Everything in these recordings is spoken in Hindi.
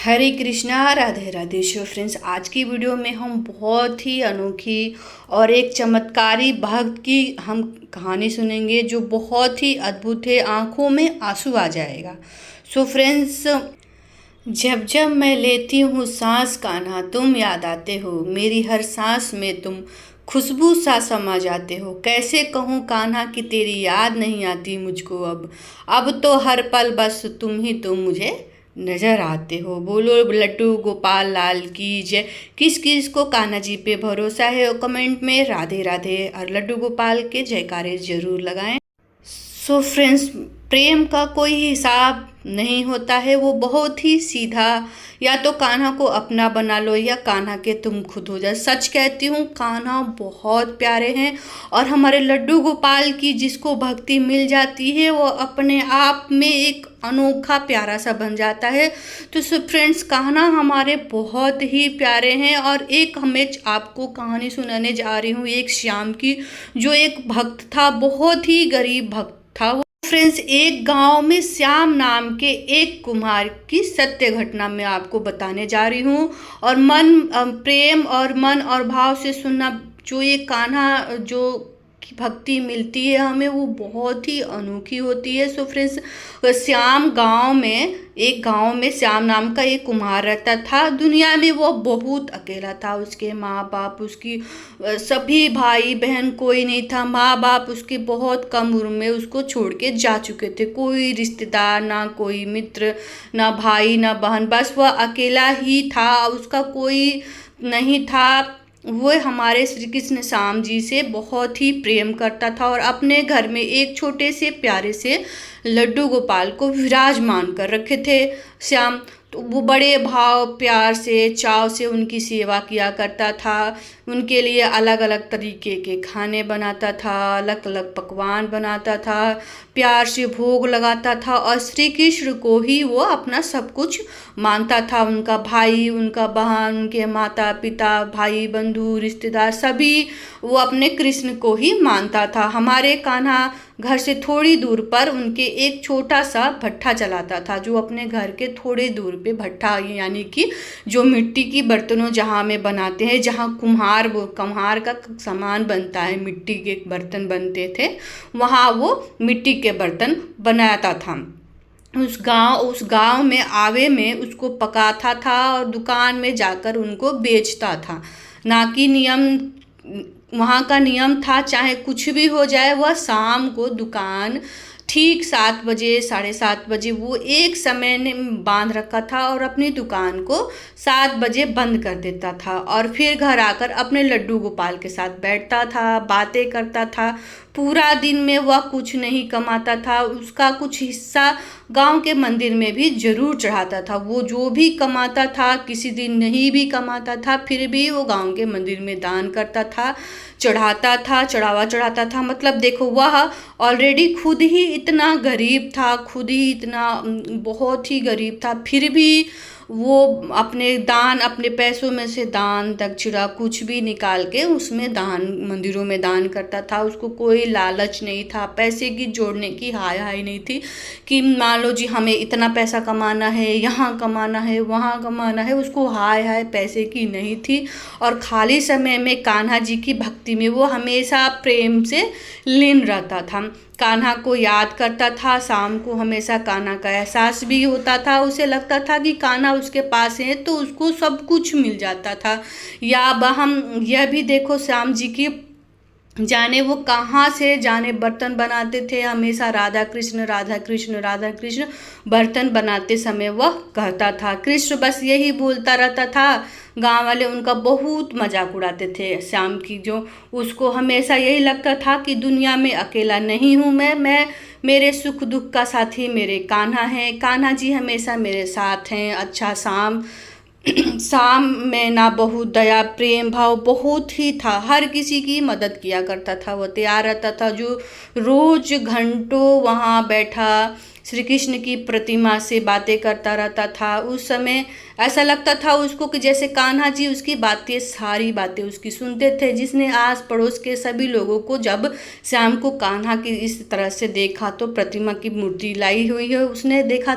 हरे कृष्णा, राधे राधे। शो फ्रेंड्स, आज की वीडियो में हम बहुत ही अनोखी और एक चमत्कारी भक्त की हम कहानी सुनेंगे जो बहुत ही अद्भुत है। आंखों में आंसू आ जाएगा। सो फ्रेंड्स, जब जब मैं लेती हूँ सांस कान्हा, तुम याद आते हो। मेरी हर सांस में तुम खुशबू सा समा जाते हो। कैसे कहूँ कान्हा कि तेरी याद नहीं आती मुझको अब तो हर पल बस तुम मुझे नजर आते हो। बोलो लड्डू गोपाल लाल की जय। किस किस को कान्हा जी पे भरोसा है और कमेंट में राधे राधे और लड्डू गोपाल के जयकारे जरूर लगाएं। सो फ्रेंड्स, प्रेम का कोई हिसाब नहीं होता है। वो बहुत ही सीधा, या तो कान्हा को अपना बना लो या कान्हा के तुम खुद हो जाए। सच कहती हूँ, कान्हा बहुत प्यारे हैं और हमारे लड्डू गोपाल की जिसको भक्ति मिल जाती है वो अपने आप में एक अनोखा प्यारा सा बन जाता है। तो सो फ्रेंड्स, कान्हा हमारे बहुत ही प्यारे हैं। और एक हमें आपको कहानी सुनाने जा रही हूँ एक श्याम की, जो एक भक्त था, बहुत ही गरीब भक्त था। फ्रेंड्स, एक गांव में श्याम नाम के एक कुम्हार की सत्य घटना मैं आपको बताने जा रही हूँ। और प्रेम और मन और भाव से सुनना, जो ये कान्हा जो की भक्ति मिलती है हमें, वो बहुत ही अनोखी होती है। सो फ्रेंड्स, एक गांव में श्याम नाम का एक कुम्हार रहता था। दुनिया में वो बहुत अकेला था। उसके माँ बाप, उसकी सभी भाई बहन कोई नहीं था। माँ बाप उसके बहुत कम उम्र में उसको छोड़ के जा चुके थे। कोई रिश्तेदार ना, कोई मित्र ना, भाई ना बहन, बस वह अकेला ही था। उसका कोई नहीं था। वो हमारे श्री कृष्ण श्याम जी से बहुत ही प्रेम करता था और अपने घर में एक छोटे से प्यारे से लड्डू गोपाल को विराजमान कर रखे थे श्याम। तो वो बड़े भाव प्यार से चाव से उनकी सेवा किया करता था। उनके लिए अलग अलग तरीके के खाने बनाता था, अलग अलग पकवान बनाता था, प्यार से भोग लगाता था। और श्री कृष्ण को ही वो अपना सब कुछ मानता था। उनका भाई, उनका बहन, उनके माता पिता, भाई बंधु रिश्तेदार, सभी वो अपने कृष्ण को ही मानता था। हमारे कान्हा घर से थोड़ी दूर पर उनके एक छोटा सा भट्ठा चलाता था, जो अपने घर के थोड़े दूर पे भट्ठा, यानी कि जो मिट्टी की बर्तनों जहाँ में बनाते हैं, जहाँ कुम्हार का सामान बनता है, मिट्टी के बर्तन बनते थे, वहाँ वो मिट्टी के बर्तन बनाता था। उस गांव में आवे में उसको पकाता था और दुकान में जाकर उनको बेचता था। ना कि वहाँ का नियम था, चाहे कुछ भी हो जाए, वह शाम को दुकान ठीक 7 बजे 7:30 बजे वो एक समय ने बांध रखा था और अपनी दुकान को 7 बजे बंद कर देता था। और फिर घर आकर अपने लड्डू गोपाल के साथ बैठता था, बातें करता था। पूरा दिन में वह कुछ नहीं कमाता था। उसका कुछ हिस्सा गांव के मंदिर में भी जरूर चढ़ाता था। वो जो भी कमाता था, किसी दिन नहीं भी कमाता था, फिर भी वो गांव के मंदिर में दान करता था, चढ़ाता था, चढ़ाता था। मतलब देखो, वह ऑलरेडी खुद ही इतना गरीब था, खुद ही इतना बहुत ही गरीब था, फिर भी वो अपने पैसों में से दान दक्षिणा कुछ भी निकाल के उसमें मंदिरों में दान करता था। उसको कोई लालच नहीं था, पैसे की जोड़ने की हाय नहीं थी कि मान लो जी हमें इतना पैसा कमाना है, यहाँ कमाना है, वहाँ कमाना है। उसको हाय पैसे की नहीं थी। और खाली समय में कान्हा जी की भक्ति में वो हमेशा प्रेम से लीन रहता था। कान्हा को याद करता था। शाम को हमेशा कान्हा का एहसास भी होता था। उसे लगता था कि कान्हा उसके पास है तो उसको सब कुछ मिल जाता था। या हम यह भी देखो, श्याम जी की जाने वो कहाँ से जाने बर्तन बनाते थे। हमेशा राधा कृष्ण राधा कृष्ण राधा कृष्ण बर्तन बनाते समय वह कहता था। कृष्ण बस यही बोलता रहता था। गांव वाले उनका बहुत मजाक उड़ाते थे श्याम की। जो उसको हमेशा यही लगता था कि दुनिया में अकेला नहीं हूँ मैं मेरे सुख दुख का साथी मेरे कान्हा हैं। कान्हा जी हमेशा मेरे साथ हैं। अच्छा, शाम में ना बहुत दया प्रेम भाव बहुत ही था। हर किसी की मदद किया करता था। वो तैयार रहता था, जो रोज घंटों वहाँ बैठा श्री कृष्ण की प्रतिमा से बातें करता रहता था। उस समय ऐसा लगता था उसको कि जैसे कान्हा जी उसकी बातें, सारी बातें उसकी सुनते थे। जिसने आस पड़ोस के सभी लोगों को जब श्याम को कान्हा की इस तरह से देखा तो प्रतिमा की मूर्ति लाई हुई है उसने देखा,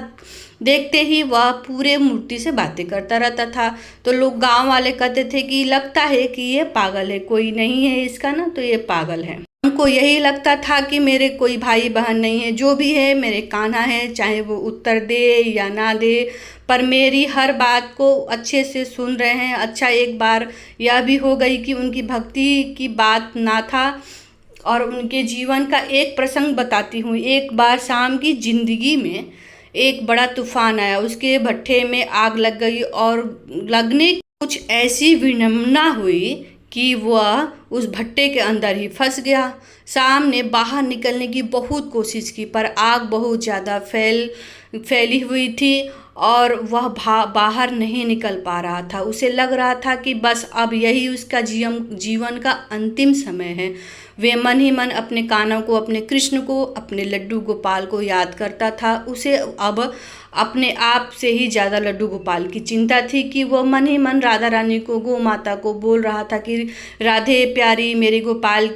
देखते ही वह पूरे मूर्ति से बातें करता रहता था। तो लोग, गांव वाले कहते थे कि लगता है कि ये पागल है, कोई नहीं है इसका ना, तो ये पागल है। हमको यही लगता था कि मेरे कोई भाई बहन नहीं है, जो भी है मेरे कान्हा है, चाहे वो उत्तर दे या ना दे, पर मेरी हर बात को अच्छे से सुन रहे हैं। अच्छा, एक बार यह भी हो गई कि उनकी भक्ति की बात ना था और उनके जीवन का एक प्रसंग बताती हूँ। एक बार शाम की जिंदगी में एक बड़ा तूफान आया, उसके भट्ठे में आग लग गई और लगने कुछ ऐसी विडंबना हुई कि वह उस भट्टे के अंदर ही फंस गया। शाम ने बाहर निकलने की बहुत कोशिश की पर आग बहुत ज़्यादा फैली हुई थी और वह बाहर नहीं निकल पा रहा था। उसे लग रहा था कि बस अब यही उसका जीवन का अंतिम समय है। वे मन ही मन अपने कान्हा को, अपने कृष्ण को, अपने लड्डू गोपाल को याद करता था। उसे अब अपने आप से ही ज़्यादा लड्डू गोपाल की चिंता थी कि वह मन ही मन राधा रानी को, गौ माता को बोल रहा था कि राधे प्यारी, मेरे गोपाल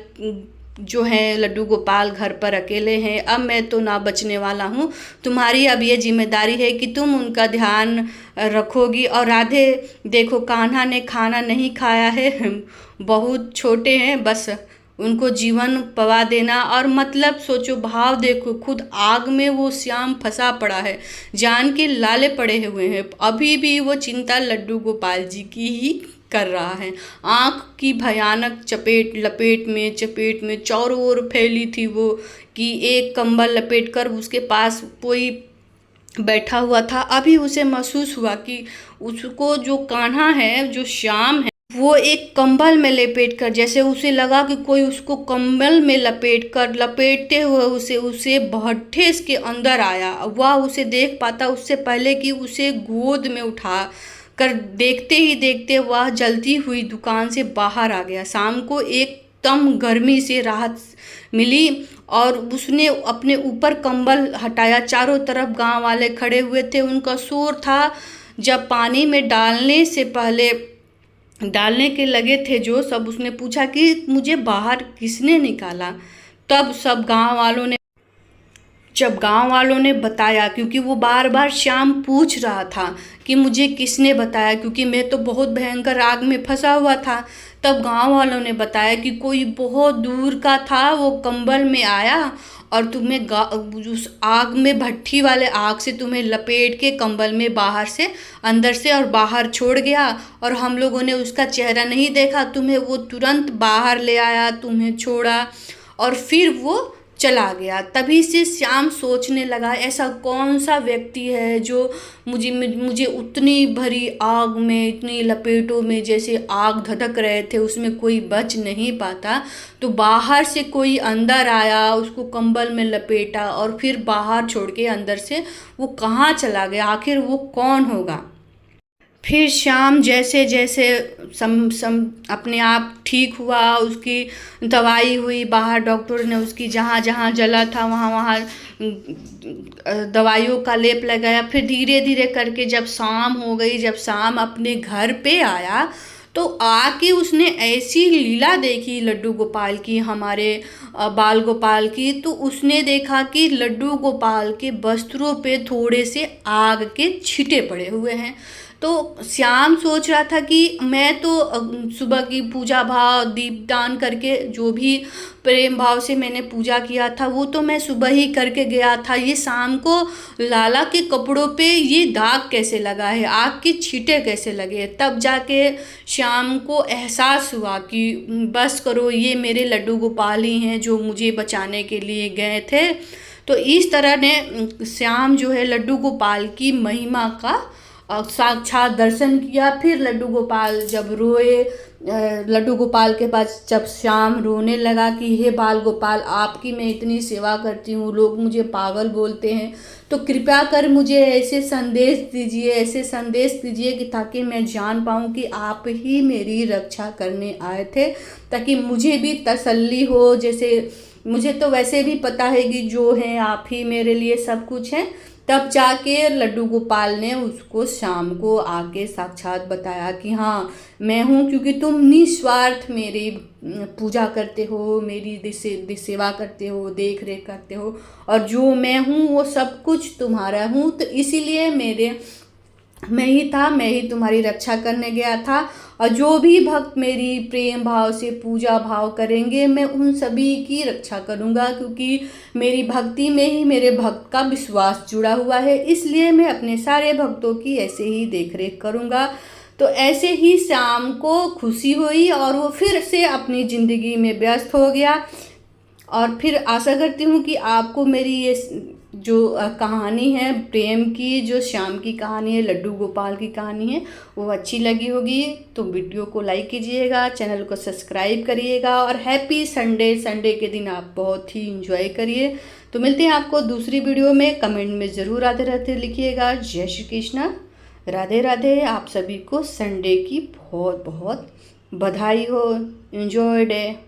जो है लड्डू गोपाल घर पर अकेले हैं, अब मैं तो ना बचने वाला हूँ, तुम्हारी अब ये जिम्मेदारी है कि तुम उनका ध्यान रखोगी। और राधे, देखो कान्हा ने खाना नहीं खाया है, बहुत छोटे हैं, बस उनको जीवन पवा देना। और मतलब सोचो, भाव देखो, खुद आग में वो श्याम फंसा पड़ा है, जान के लाले पड़े हुए हैं, अभी भी वो चिंता लड्डू गोपाल जी की ही कर रहा है। आँख की भयानक चपेट में चारों ओर फैली थी वो, कि एक कंबल लपेट कर उसके पास कोई बैठा हुआ था। अभी उसे महसूस हुआ कि उसको जो कान्हा है, जो श्याम है, वो एक कंबल में लपेट कर, जैसे उसे लगा कि कोई उसको कंबल में लपेटते हुए उसे भट्ठे के अंदर आया। वह उसे देख पाता उससे पहले कि उसे गोद में उठा कर देखते ही देखते वह जलती हुई दुकान से बाहर आ गया। शाम को एकदम गर्मी से राहत मिली और उसने अपने ऊपर कंबल हटाया। चारों तरफ गांव वाले खड़े हुए थे, उनका शोर था। जब पानी में डालने के लगे थे जो सब, उसने पूछा कि मुझे बाहर किसने निकाला। तब जब गांव वालों ने बताया, क्योंकि वो बार बार श्याम पूछ रहा था कि मुझे किसने बताया, क्योंकि मैं तो बहुत भयंकर आग में फंसा हुआ था। तब गांव वालों ने बताया कि कोई बहुत दूर का था, वो कंबल में आया और तुम्हें उस आग में, भट्ठी वाले आग से तुम्हें लपेट के कंबल में बाहर से, अंदर से और बाहर छोड़ गया। और हम लोगों ने उसका चेहरा नहीं देखा, तुम्हें वो तुरंत बाहर ले आया, तुम्हें छोड़ा और फिर वो चला गया। तभी से श्याम सोचने लगा, ऐसा कौन सा व्यक्ति है जो मुझे उतनी भरी आग में, इतनी लपेटों में, जैसे आग धधक रहे थे उसमें कोई बच नहीं पाता, तो बाहर से कोई अंदर आया, उसको कंबल में लपेटा और फिर बाहर छोड़ के अंदर से वो कहाँ चला गया, आखिर वो कौन होगा। फिर श्याम जैसे जैसे अपने आप ठीक हुआ, उसकी दवाई हुई, बाहर डॉक्टर ने उसकी जहाँ जहाँ जला था वहाँ दवाइयों का लेप लगाया। फिर धीरे धीरे करके जब शाम हो गई, जब शाम अपने घर पे आया तो आके उसने ऐसी लीला देखी लड्डू गोपाल की, हमारे बाल गोपाल की। तो उसने देखा कि लड्डू गोपाल के वस्त्रों पे थोड़े से आग के छींटे पड़े हुए हैं। तो श्याम सोच रहा था कि मैं तो सुबह की पूजा भाव, दीपदान करके, जो भी प्रेम भाव से मैंने पूजा किया था वो तो मैं सुबह ही करके गया था, ये शाम को लाला के कपड़ों पे ये दाग कैसे लगा है, आग के छींटे कैसे लगे। तब जाके श्याम को एहसास हुआ कि बस करो, ये मेरे लड्डू गोपाल ही हैं जो मुझे बचाने के लिए गए थे। तो इस तरह ने श्याम जो है लड्डू गोपाल की महिमा का साक्षात दर्शन किया। फिर लड्डू गोपाल जब रोए, लड्डू गोपाल के पास जब श्याम रोने लगा कि हे बाल गोपाल, आपकी मैं इतनी सेवा करती हूँ, लोग मुझे पागल बोलते हैं, तो कृपया कर मुझे ऐसे संदेश दीजिए कि ताकि मैं जान पाऊँ कि आप ही मेरी रक्षा करने आए थे, ताकि मुझे भी तसल्ली हो, जैसे मुझे तो वैसे भी पता है कि जो है आप ही मेरे लिए सब कुछ हैं। तब जाके लड्डू गोपाल ने उसको शाम को आके साक्षात बताया कि हाँ मैं हूँ, क्योंकि तुम निस्वार्थ मेरी पूजा करते हो, मेरी सेवा करते हो, देख रेख करते हो, और जो मैं हूँ वो सब कुछ तुम्हारा हूँ, तो इसीलिए मैं ही तुम्हारी रक्षा करने गया था। और जो भी भक्त मेरी प्रेम भाव से पूजा भाव करेंगे मैं उन सभी की रक्षा करूंगा, क्योंकि मेरी भक्ति में ही मेरे भक्त का विश्वास जुड़ा हुआ है, इसलिए मैं अपने सारे भक्तों की ऐसे ही देख रेख करूंगा। तो ऐसे ही शाम को खुशी हुई और वो फिर से अपनी ज़िंदगी में व्यस्त हो गया। और फिर आशा करती हूँ कि आपको मेरी ये जो कहानी है प्रेम की, जो श्याम की कहानी है, लड्डू गोपाल की कहानी है, वो अच्छी लगी होगी। तो वीडियो को लाइक कीजिएगा, चैनल को सब्सक्राइब करिएगा, और हैप्पी संडे। संडे के दिन आप बहुत ही इंजॉय करिए। तो मिलते हैं आपको दूसरी वीडियो में। कमेंट में ज़रूर आते रहते लिखिएगा। जय श्री कृष्णा, राधे राधे। आप सभी को संडे की बहुत बहुत बधाई हो। Enjoy day.